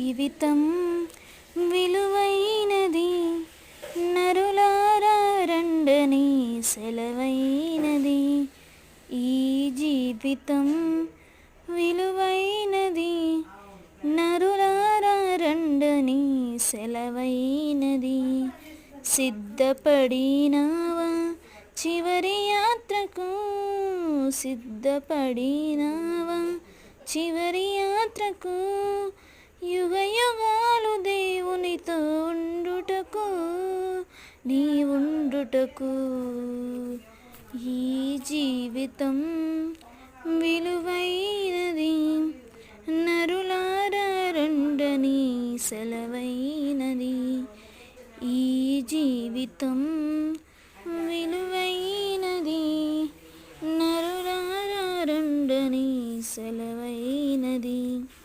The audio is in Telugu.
జీవితం విలువైనది, నరులారా రండని సెలవైనది. ఈ జీవితం విలువైనది, నరులారా రండని సెలవైనది. సిద్ధపడినావా చివరి యాత్రకు, సిద్ధపడినావా చివరి యాత్రకు, యుగ యుగాలు దేవునితో ఉండుటకు, నీ ఉండుటకు. ఈ జీవితం విలువైనది, నరులారా రండని సెలవైనది. ఈ జీవితం